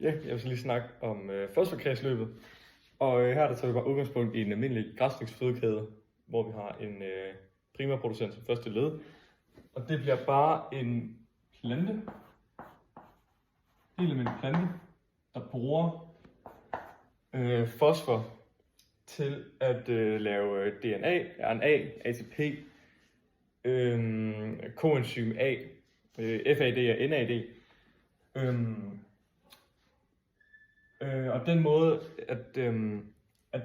Ja, jeg vil så lige snakke om fosforkredsløbet. Og her der tager vi bare udgangspunkt i en almindelig græsningsfødekæde, hvor vi har en primærproducent som første led. Og det bliver bare en plante, helt almindelig plante, der bruger fosfor til at lave DNA, RNA, ATP, coenzym A, FAD og NAD. Og den måde, at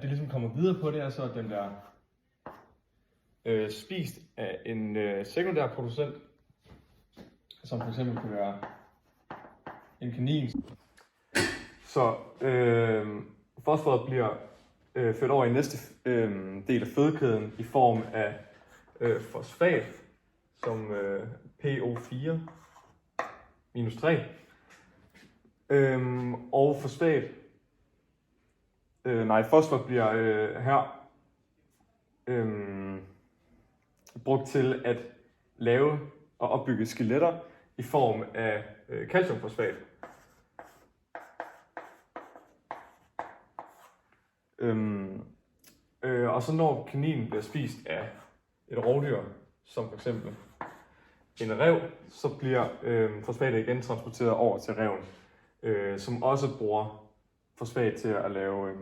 det ligesom kommer videre på, det er så, at den bliver spist af en sekundær producent, som for eksempel kan være en kanin. Så fosforet bliver ført over i næste del af fødekæden i form af fosfat, som PO4 minus 3. Og fosfor bliver her brugt til at lave og opbygge skeletter i form af calciumfosfat. Og så når kaninen bliver spist af et rovdyr, som for eksempel en ræv, så bliver fosfatet igen transporteret over til ræven, som også bruger fosfat til at lave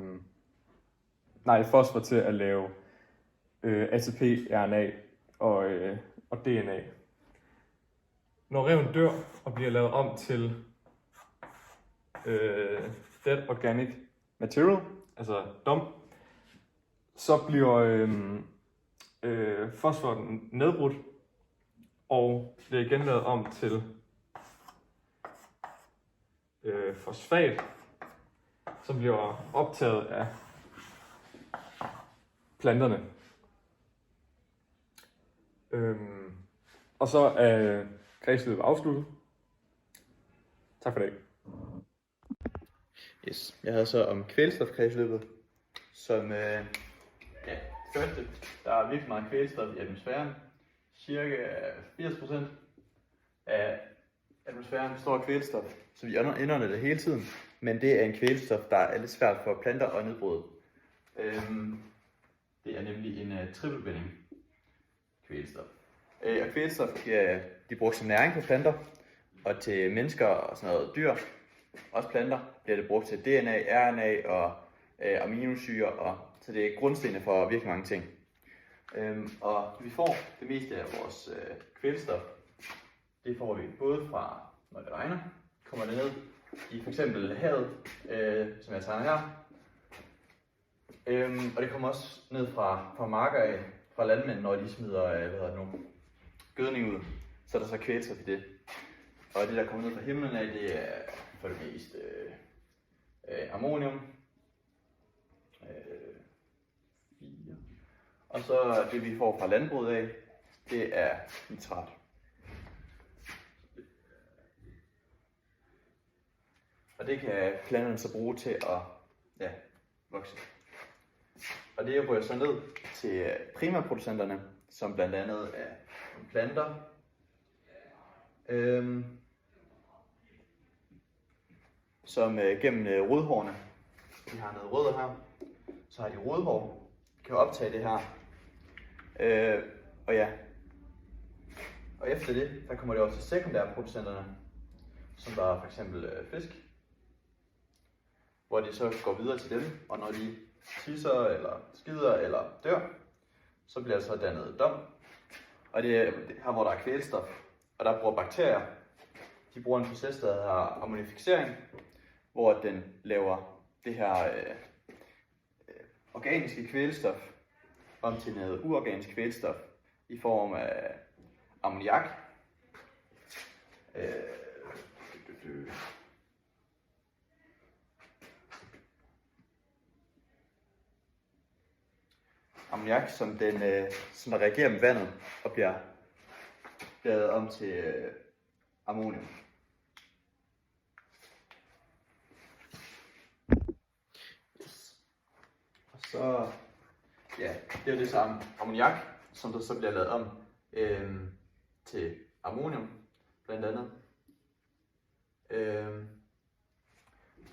fosfor til at lave ATP, RNA og DNA. Når ræven dør og bliver lavet om til dead organic material, altså DOM, så bliver fosforen nedbrudt og bliver igen lavet om til fosfat, som bliver optaget af planterne. Og så er kredsløbet afsluttet. Tak for det. Yes. Jeg havde så om kvælstofkredsløbet, som første, der er virkelig meget kvælstof i atmosfæren. Cirka 80% af atmosfæren består af kvælstof, så vi indånder det hele tiden. Men det er en kvælstof, der er lidt svært for planter at nedbryde. Det er nemlig en trippelbinding kvælstof. Og kvælstof, de bruges som næring på planter, og til mennesker og sådan noget dyr, også planter, bliver det brugt til DNA, RNA og aminosyre, så det er grundstenene for virkelig mange ting. Og vi får det meste af vores kvælstof, det får vi både fra, når det regner, kommer det ned i f.eks. havet, som jeg tegner her. Og det kommer også ned fra marker af, fra landmænd, når de smider gødning ud, så er der så kvælstof i det. Og det der kommer ned fra himlen af, det er for det meste ammonium. 4. Og så det vi får fra landbruget af, det er nitrat. Og det kan planterne så bruge til at vokse. Og det bruger jeg så ned til primærproducenterne, som blandt andet er planter, som gennem rodhårene, de har noget rødder her, så har de rodhår, kan optage det her, og efter det, der kommer det også til sekundære producenterne, som der er for eksempel fisk, hvor de så går videre til dem, og når de tisser eller skider eller dør, så bliver der så dannet dom. Og det er her, hvor der er kvælstof, og der bruger bakterier, de bruger en proces, der hedder ammonificering, hvor den laver det her organiske kvælstof om til noget uorganisk kvælstof i form af ammoniak. Ammoniak, som der reagerer med vandet og bliver lavet om til ammonium. Og så, det er jo det samme ammoniak, som der så bliver lavet om til ammonium, blandt andet.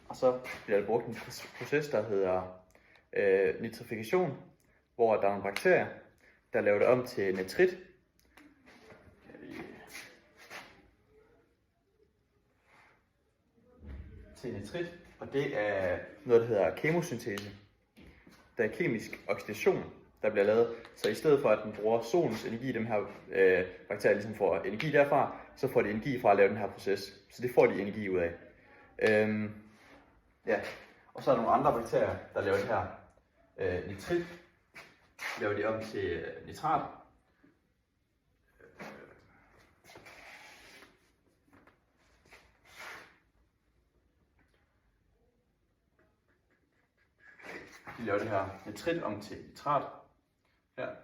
og så bliver der brugt en proces, der hedder nitrifikation, hvor der er nogle bakterier, der laver det om til nitrit. Og det er noget, der hedder kemosyntese. Der er kemisk oxidation, der bliver lavet. Så i stedet for, at den bruger solens energi, de her bakterier ligesom får energi derfra, så får de energi fra at lave den her proces. Så det får de energi ud af. Ja. Og så er der nogle andre bakterier, der laver det her nitrit. Laver de om til nitrat. De laver det her nitrit om til nitrat her,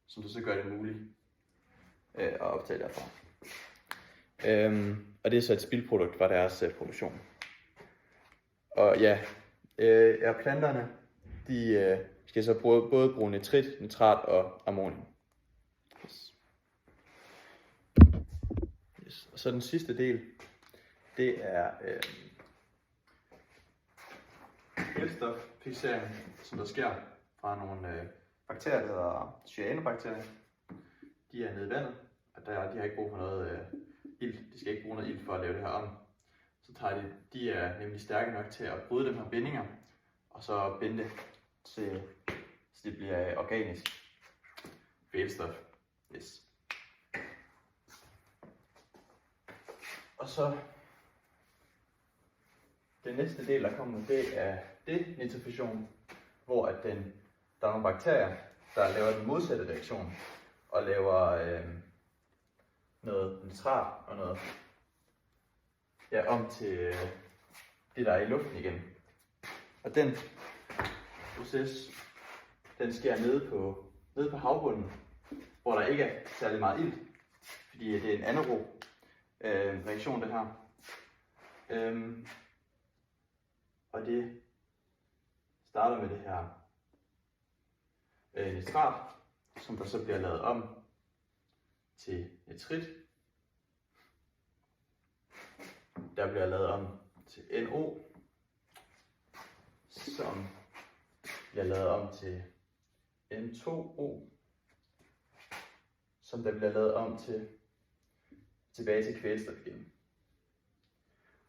som så gør det muligt at optage derfra. Og det er så et spildprodukt fra deres produktion. Og ja, planterne de skal så både bruge nitrit, nitrat og ammonium. Yes. Og så den sidste del, det er kvælstoffiksering, som der sker fra nogle bakterier, der hedder cyanobakterier. De er nede i vandet, og de har ikke brug for noget ilt. De skal ikke bruge noget ilt for at lave det her om. Så tager de er nemlig stærke nok til at bryde de her bindinger, og så binde det til, så det bliver organisk kvælstof. Yes. Og så den næste del, der kommer, det er denitrifikation, hvor der er nogle bakterier, der laver den modsatte reaktion og laver noget nitrat og noget om til det, der er i luften igen. Og den proces, den sker nede på havbunden, hvor der ikke er særlig meget ilt, fordi det er en anaerob reaktion, det her. Og det starter med det her nitrat, som der så bliver lavet om til nitrit. Der bliver lavet om til NO, som bliver lavet om til N2O, som der bliver lavet om til tilbage til kvælstof igen.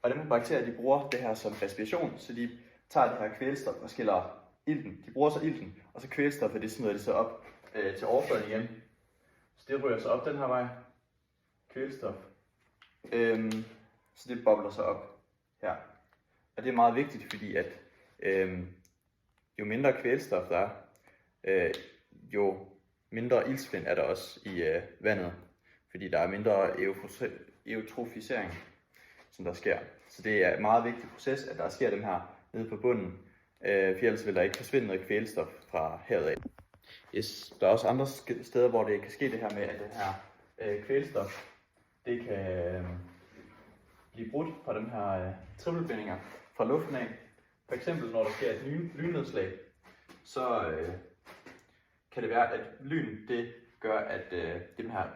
Og dem bakterier, de bruger det her som respiration, så de tager det her kvælstof og skiller ilten. De bruger så ilten, og så kvælstof, det smider de så op til overfladen igen. Så det ryger så op den her vej. Kvælstof. Så det bobler så op her. Og det er meget vigtigt, fordi at jo mindre kvælstof der er, jo mindre iltsvind er der også i vandet. Fordi der er mindre eutrofisering, som der sker. Så det er en meget vigtig proces, at der sker dem her nede på bunden. For ellers vil der ikke forsvinde noget kvælstof fra havet af. Yes. Der er også andre steder, hvor det kan ske det her med, at det her kvælstof, det kan blive brudt fra de her trippelbindinger fra luften af. For eksempel når der sker et lynnedslag, så kan det være, at lyn det gør, at de her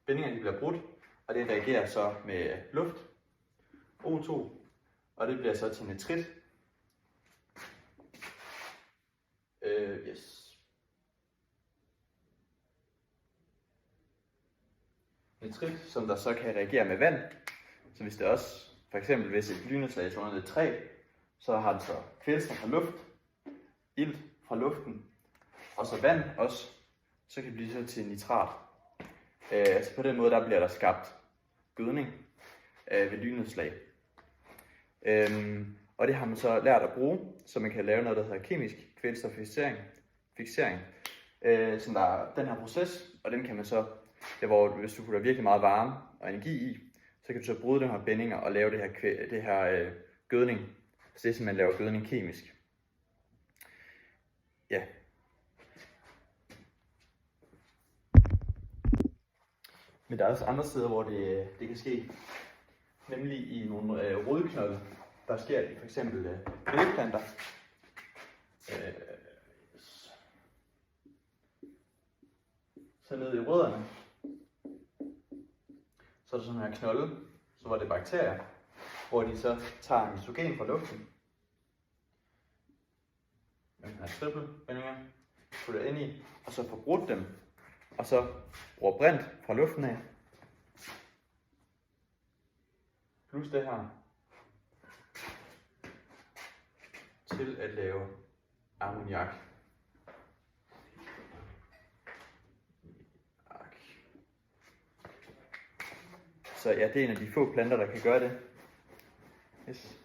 bindinger de bliver brudt, og det reagerer så med luft, O2, og det bliver så til nitrit. Yes. Nitrit, som der så kan reagere med vand. Så hvis det også, for eksempel hvis et lynnedslag slår ned i et træ, så har det så kvælstof fra luft, ilt fra luften, og så vand også, så kan det blive så til nitrat. Så på den måde der bliver der skabt gødning ved lynnedslag. Og det har man så lært at bruge, så man kan lave noget, der hedder kemisk kvælstoffiksering. Så der er den her proces, og den kan man så, hvor hvis du putter virkelig meget varme og energi i, så kan du så bryde de her bindinger og lave det her gødning. Så det er simpelthen laver gødning kemisk. Ja. Men der er også andre steder, hvor det kan ske. Nemlig i nogle rodknolde. Der sker det for eksempel bælgplanter. Så nede i rødderne, så er der sådan her knolde, så var det bakterier, hvor de så tager nitrogen fra luften, med den her trippelbindinger, putter ind i, og så får brudt dem, og så bruger brint fra luften af, plus det her, til at lave ammoniak. Så ja, det er en af de få planter, der kan gøre det. Yes.